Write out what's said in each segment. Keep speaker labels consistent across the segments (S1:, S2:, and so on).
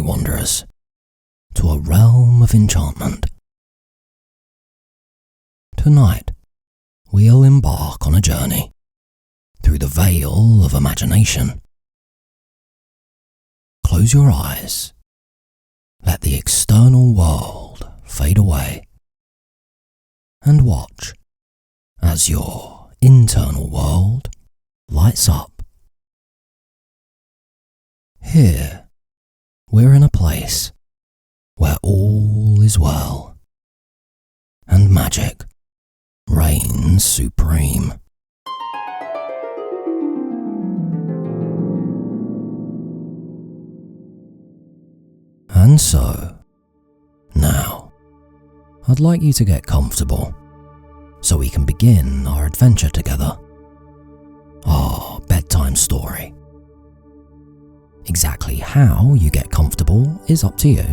S1: wanderers, to a realm of enchantment. Tonight, we'll embark on a journey through the veil of imagination. Close your eyes, let the external world fade away, and watch as your internal world lights up. Here, we're in a place where all is well, and magic reigns supreme. And so, now, I'd like you to get comfortable so we can begin our adventure together. Our bedtime story. Exactly how you get comfortable is up to you.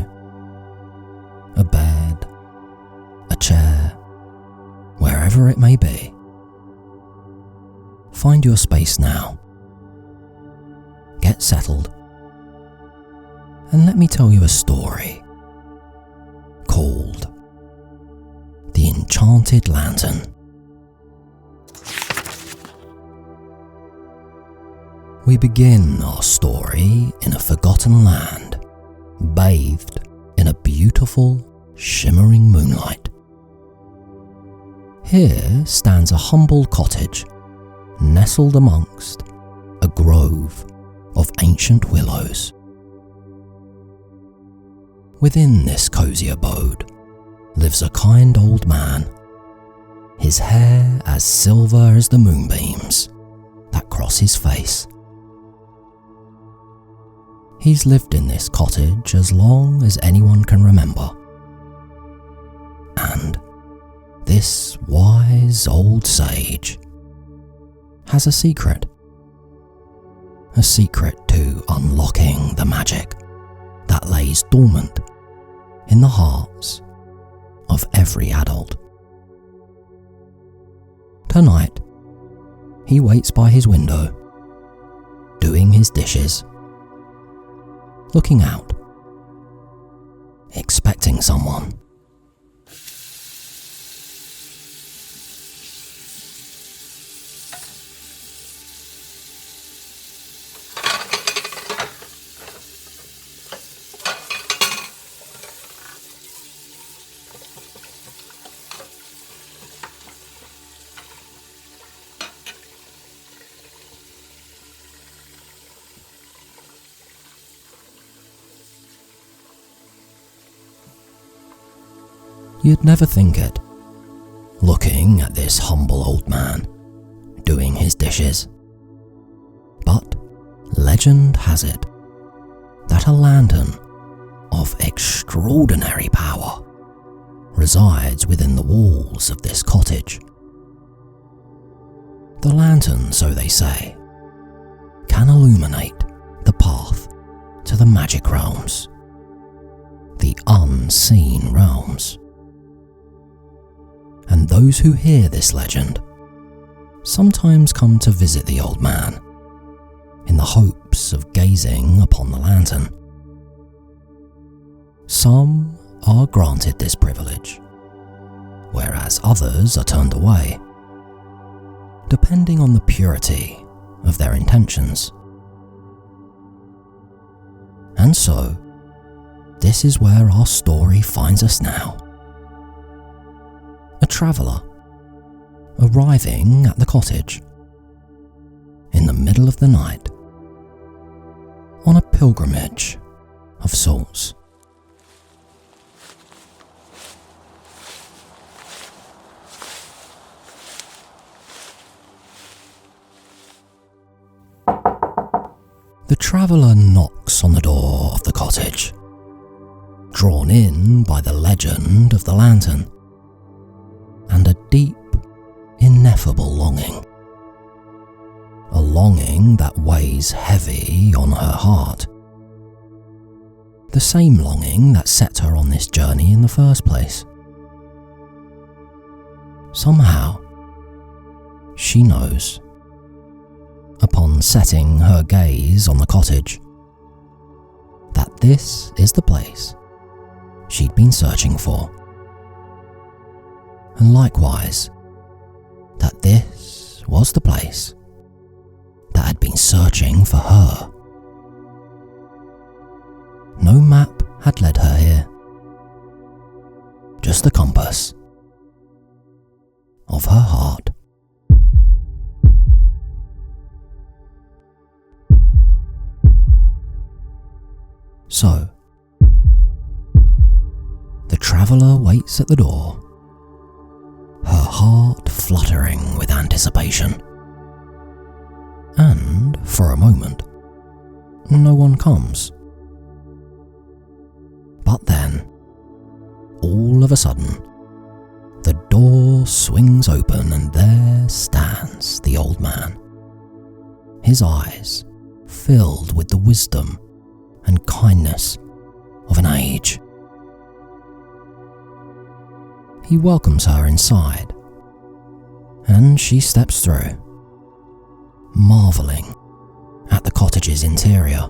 S1: A bed, a chair, wherever it may be. Find your space now. Get settled. And let me tell you a story called The Enchanted Lantern. We begin our story in a forgotten land, bathed in a beautiful, shimmering moonlight. Here stands a humble cottage, nestled amongst a grove of ancient willows. Within this cosy abode lives a kind old man, his hair as silver as the moonbeams that cross his face. He's lived in this cottage as long as anyone can remember. And this wise old sage has a secret to unlocking the magic that lays dormant in the hearts of every adult. Tonight, he waits by his window, doing his dishes, looking out, expecting someone. You'd never think it, looking at this humble old man, doing his dishes. But legend has it that a lantern of extraordinary power resides within the walls of this cottage. The lantern, so they say, can illuminate the path to the magic realms, the unseen realms. And those who hear this legend sometimes come to visit the old man in the hopes of gazing upon the lantern. Some are granted this privilege, whereas others are turned away, depending on the purity of their intentions. And so, this is where our story finds us now. A traveller arriving at the cottage in the middle of the night on a pilgrimage of sorts. The traveller knocks on the door of the cottage, drawn in by the legend of the lantern, and a deep, ineffable longing. A longing that weighs heavy on her heart. The same longing that set her on this journey in the first place. Somehow, she knows, upon setting her gaze on the cottage, that that this is the place she'd been searching for. And likewise, that this was the place that had been searching for her. No map had led her here, just the compass of her heart. So, the traveller waits at the door, her heart fluttering with anticipation. And, for a moment, no one comes. But then, all of a sudden, the door swings open and there stands the old man, his eyes filled with the wisdom and kindness of an age. He welcomes her inside, and she steps through, marvelling at the cottage's interior.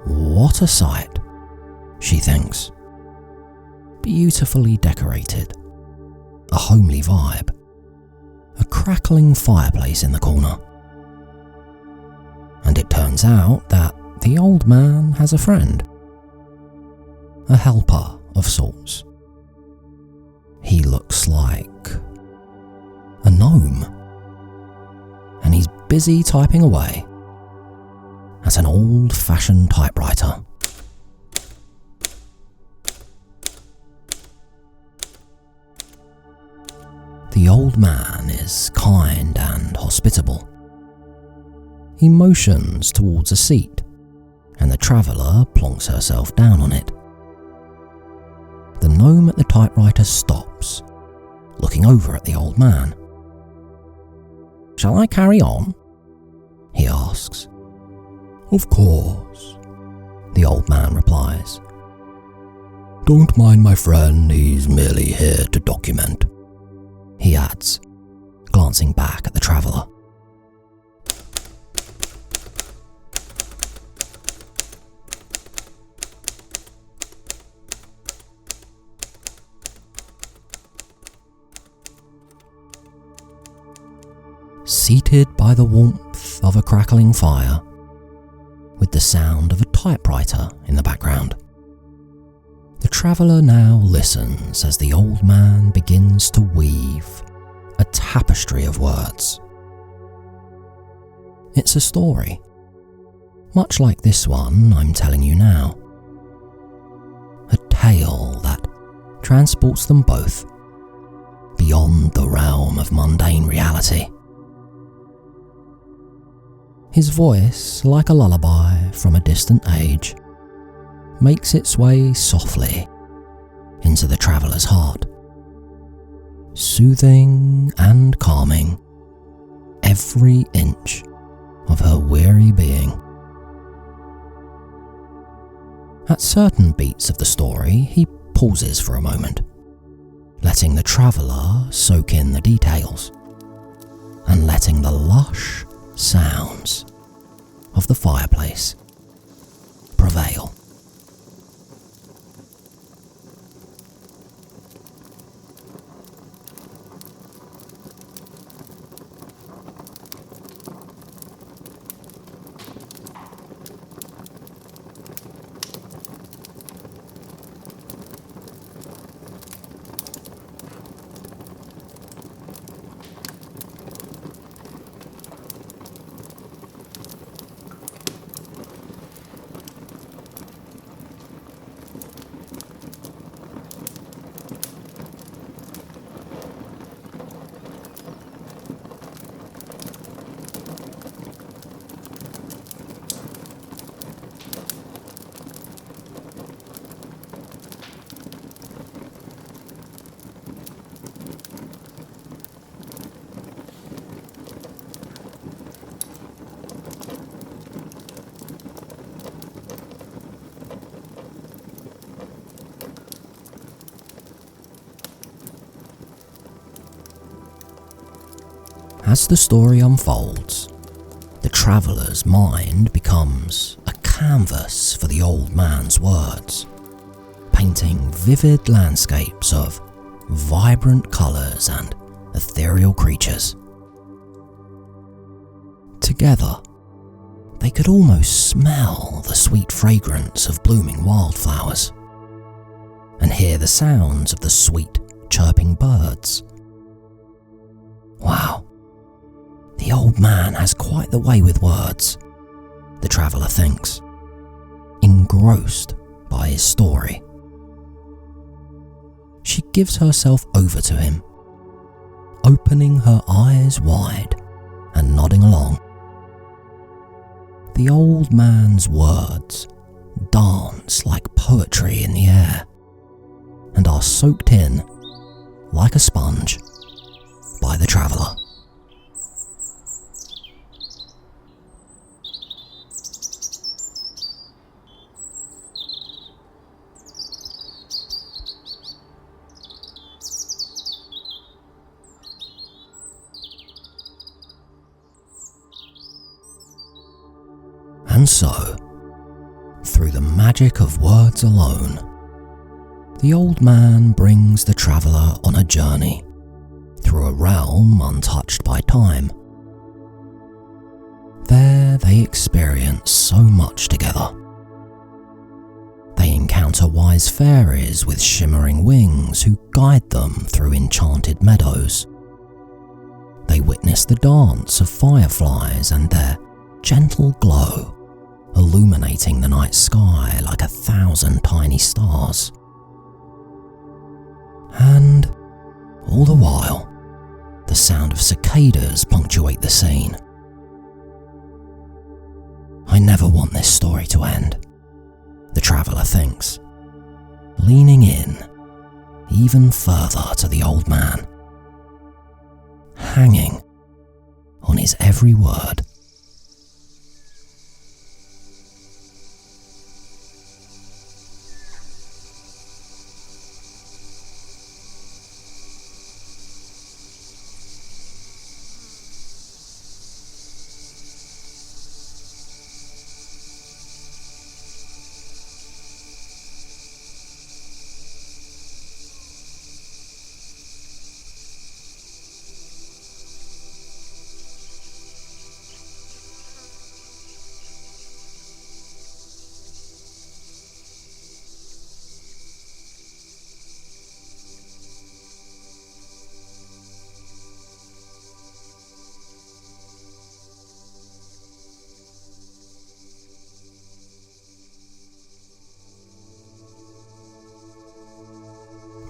S1: What a sight, she thinks. Beautifully decorated, a homely vibe, a crackling fireplace in the corner. And it turns out that the old man has a friend, a helper of sorts. He looks like a gnome, and he's busy typing away at an old-fashioned typewriter. The old man is kind and hospitable. He motions towards a seat, and the traveller plonks herself down on it. The gnome at the typewriter stops, looking over at the old man. "Shall I carry on?" he asks. "Of course," the old man replies. "Don't mind my friend, he's merely here to document," he adds, glancing back at the traveller. Seated by the warmth of a crackling fire, with the sound of a typewriter in the background, the traveller now listens as the old man begins to weave a tapestry of words. It's a story, much like this one I'm telling you now. A tale that transports them both beyond the realm of mundane reality. His voice, like a lullaby from a distant age, makes its way softly into the traveller's heart, soothing and calming every inch of her weary being. At certain beats of the story, he pauses for a moment, letting the traveller soak in the details, and letting the lush sounds of the fireplace prevail. As the story unfolds, the traveller's mind becomes a canvas for the old man's words, painting vivid landscapes of vibrant colours and ethereal creatures. Together, they could almost smell the sweet fragrance of blooming wildflowers and hear the sounds of the sweet, chirping birds. Wow, the old man has quite the way with words, the traveller thinks, engrossed by his story. She gives herself over to him, opening her eyes wide and nodding along. The old man's words dance like poetry in the air and are soaked in, like a sponge, by the traveller. And so, through the magic of words alone, the old man brings the traveller on a journey through a realm untouched by time. There they experience so much together. They encounter wise fairies with shimmering wings who guide them through enchanted meadows. They witness the dance of fireflies and their gentle glow illuminating the night sky like 1,000 tiny stars. And all the while, the sound of cicadas punctuate the scene. I never want this story to end, the traveller thinks, leaning in even further to the old man, hanging on his every word.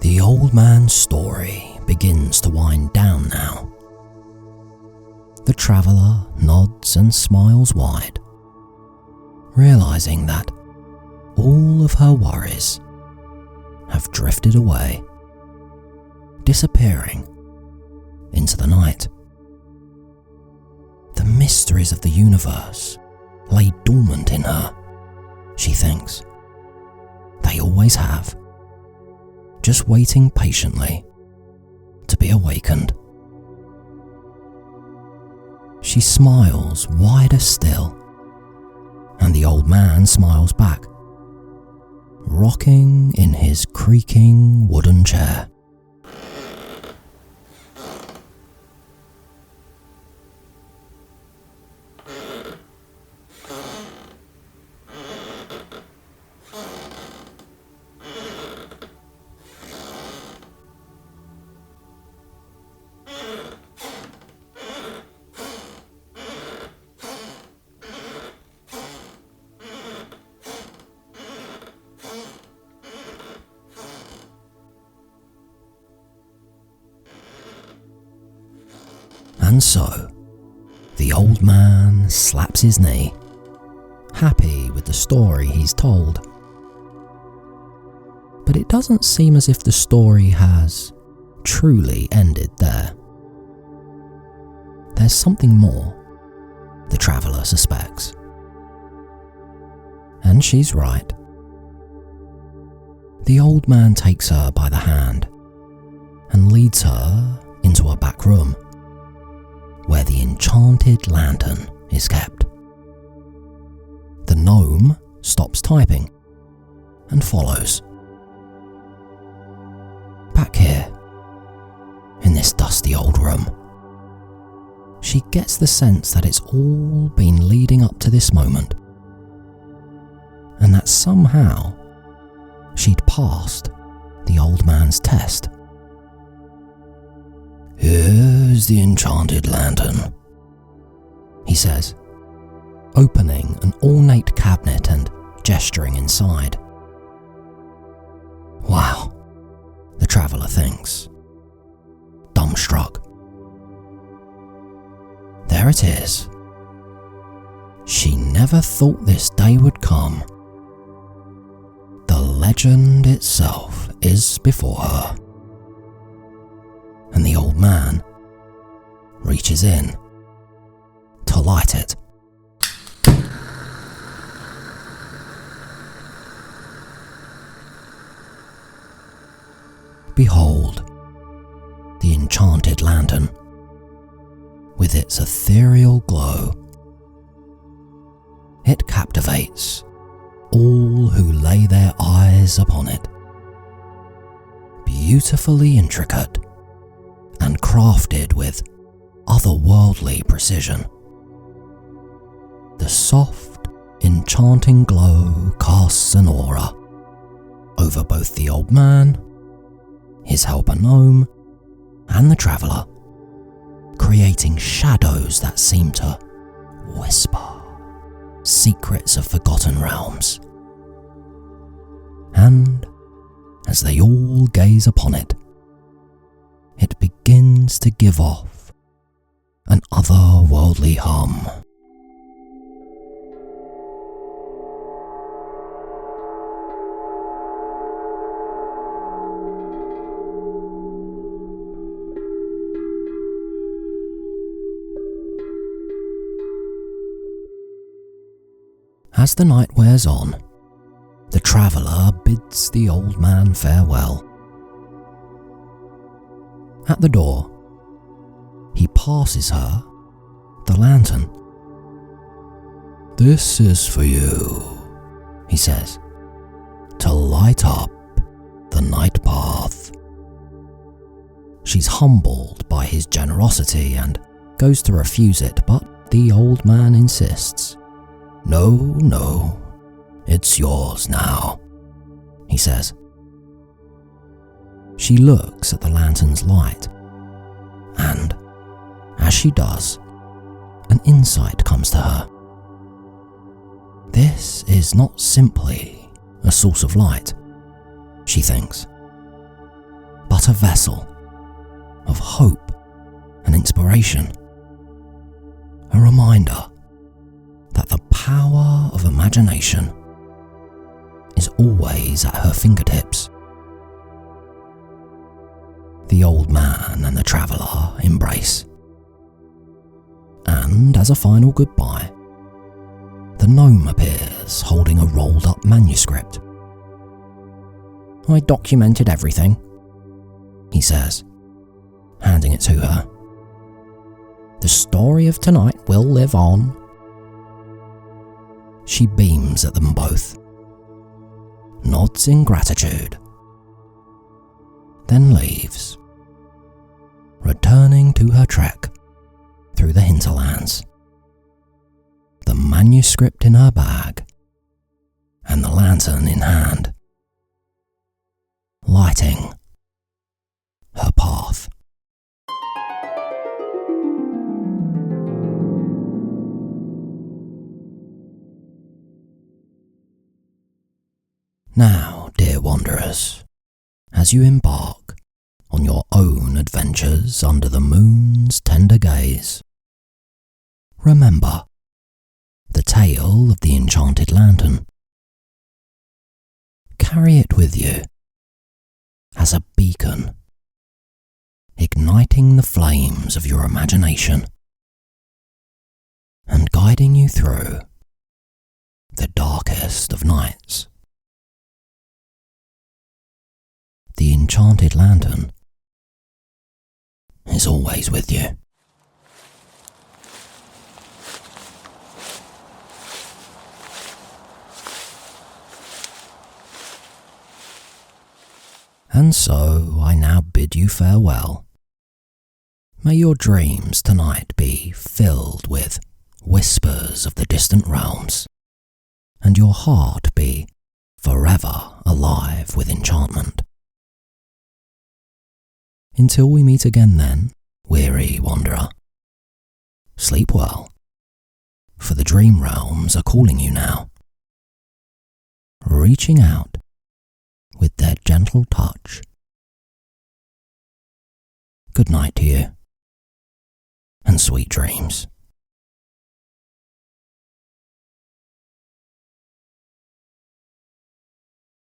S1: The old man's story begins to wind down now. The traveller nods and smiles wide, realising that all of her worries have drifted away, disappearing into the night. The mysteries of the universe lay dormant in her, she thinks. They always have, just waiting patiently to be awakened. She smiles wider still, and the old man smiles back, rocking in his creaking wooden chair. And so, the old man slaps his knee, happy with the story he's told. But it doesn't seem as if the story has truly ended there. There's something more, the traveller suspects. And she's right. The old man takes her by the hand and leads her into a back room, where the enchanted lantern is kept. The gnome stops typing and follows. Back here, in this dusty old room, she gets the sense that it's all been leading up to this moment, and that somehow she'd passed the old man's test. "Here's the enchanted lantern," he says, opening an ornate cabinet and gesturing inside. Wow, the traveller thinks, dumbstruck. There it is. She never thought this day would come. The legend itself is before her. And the old man reaches in to light it. Behold, the enchanted lantern, with its ethereal glow. It captivates all who lay their eyes upon it. Beautifully intricate and crafted with otherworldly precision. The soft, enchanting glow casts an aura over both the old man, his helper gnome, and the traveller, creating shadows that seem to whisper secrets of forgotten realms. And as they all gaze upon it, it begins to give off an otherworldly hum. As the night wears on, the traveller bids the old man farewell. At the door, he passes her the lantern. "This is for you," he says, "to light up the night path." She's humbled by his generosity and goes to refuse it, but the old man insists. "No, no, it's yours now," he says. She looks at the lantern's light, and as she does, an insight comes to her. This is not simply a source of light, she thinks, but a vessel of hope and inspiration. A reminder that the power of imagination is always at her fingertips. The old man and the traveller embrace. And as a final goodbye, the gnome appears holding a rolled up manuscript. "I documented everything," he says, handing it to her. "The story of tonight will live on." She beams at them both, nods in gratitude, then leaves, returning to her trek through the hinterlands, the manuscript in her bag and the lantern in hand, lighting her path. Now, dear wanderers, as you embark on your own adventures under the moon's tender gaze, remember the tale of the enchanted lantern. Carry it with you as a beacon, igniting the flames of your imagination and guiding you through the darkest of nights. The enchanted lantern is always with you. And so I now bid you farewell. May your dreams tonight be filled with whispers of the distant realms, and your heart be forever alive with enchantment. Until we meet again then, weary wanderer, sleep well, for the dream realms are calling you now, reaching out with their gentle touch. Good night to you, and sweet dreams.